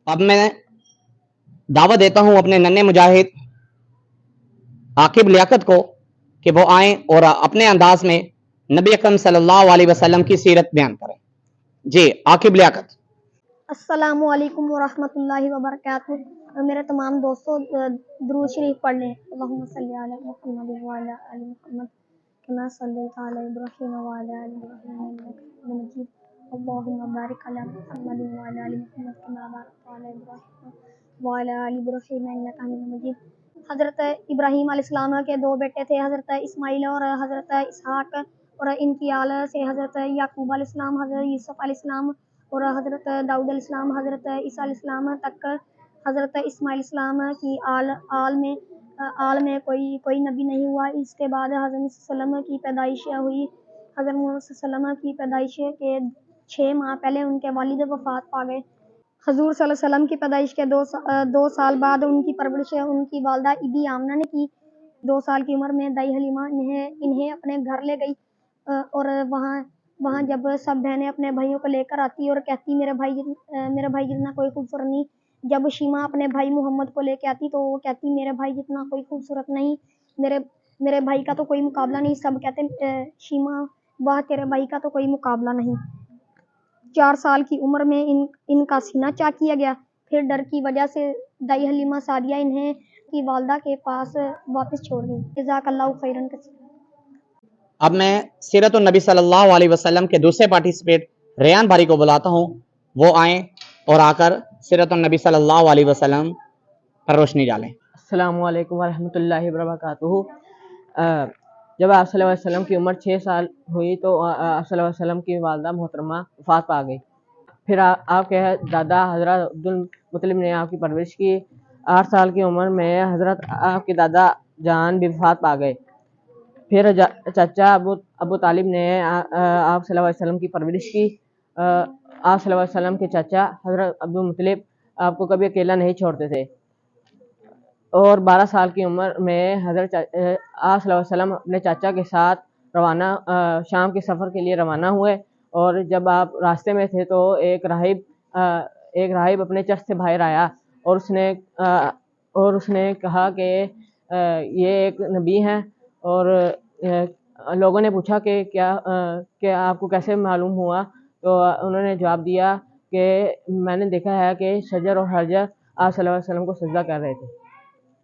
اب میں دعوت دیتا ہوں اپنے ننھے مجاہد عاقب لیاقت کو کہ وہ آئیں اور اپنے انداز میں نبی اکرم صلی اللہ علیہ وسلم کی سیرت بیان کریں. جی عاقب لیاقت. السلام علیکم ورحمۃ اللہ وبرکاتہ. میرے تمام دوستوں درود شریف پڑھ لیں. اللہم صلی علی محمد وعلی آل محمد کما صلیت علی ابراہیم وعلی آل ابراہیم انک حمید مجید. اللہم بارک علی محمد وعلی آل محمد کما بارکت علی ابراہیم وعلی آل ابراہیم انک حمید مجید. حضرت ابراہیم علیہ السلام کے دو بیٹے تھے، حضرت اسماعیل اور حضرت اسحاق، اور ان کی آل سے حضرت یعقوب علیہ السلام، حضرت یوسف علیہ السلام اور حضرت داؤد علیہ السلام، حضرت عیسیٰ علیہ السلام تک حضرت اسماعیل علیہ السلام کی آل میں کوئی نبی نہیں ہوا. اس کے بعد حضرت صلی اللہ علیہ وسلم کی پیدائش ہوئی. حضرت محمد صلی اللہ علیہ وسلم کی پیدائش کے 6 ماہ پہلے ان کے والد وفات پا گئے. حضور صلی اللہ علیہ وسلم کی پیدائش کے 2 سال بعد ان کی پرورش ان کی والدہ بی آمنہ نے کی. 2 سال کی عمر میں دائی حلیمہ انہیں اپنے گھر لے گئی، اور وہاں جب سب بہنیں اپنے بھائیوں کو لے کر آتی اور کہتی میرے بھائی جتنا کوئی خوبصورت نہیں. جب شیمہ اپنے بھائی محمد کو لے کے آتی تو وہ کہتی میرے بھائی جتنا کوئی خوبصورت نہیں، میرے بھائی کا تو کوئی مقابلہ نہیں. سب کہتے شیمہ واہ تیرے بھائی کا تو کوئی مقابلہ نہیں. 4 سال کی عمر میں ان کا سینہ چاک کیا گیا. پھر ڈر کی وجہ سے دائی حلیمہ سعدیہ انہیں کی والدہ کے پاس واپس چھوڑ گئی. جزاک اللہ خیرا کثیرا. اب میں سیرت النبی صلی اللہ علیہ وسلم کے دوسرے پارٹیسپیٹ ریان بھاری کو بلاتا ہوں، وہ آئیں اور آ کر سیرت النبی صلی اللہ علیہ وسلم پر روشنی ڈالیں. السلام علیکم ورحمۃ اللہ وبرکاتہ. جب آپ صلی اللہ علیہ وسلم کی عمر 6 سال ہوئی تو آپ صلی اللہ علیہ وسلم کی والدہ محترمہ وفات پا گئی. پھر آپ کے دادا حضرت عبدالمطلب نے آپ کی پرورش کی. 8 سال کی عمر میں حضرت آپ کے دادا جان بھی وفات پا گئے. پھر چچا ابو طالب نے آپ صلی اللہ علیہ وسلم کی پرورش کی. آپ صلی اللہ علیہ وسلم کے چچا حضرت عبدالمطلب آپ کو کبھی اکیلا نہیں چھوڑتے تھے، اور 12 سال کی عمر میں حضرت آپ صلی اللہ علیہ وسلم اپنے چاچا کے ساتھ شام کے سفر کے لیے روانہ ہوئے. اور جب آپ راستے میں تھے تو ایک راہب اپنے چرچ سے باہر آیا اور اس نے کہا کہ یہ ایک نبی ہیں. اور لوگوں نے پوچھا کہ آپ کو کیسے معلوم ہوا؟ تو انہوں نے جواب دیا کہ میں نے دیکھا ہے کہ شجر اور حجر آپ صلی اللہ علیہ وسلم کو سجدہ کر رہے تھے.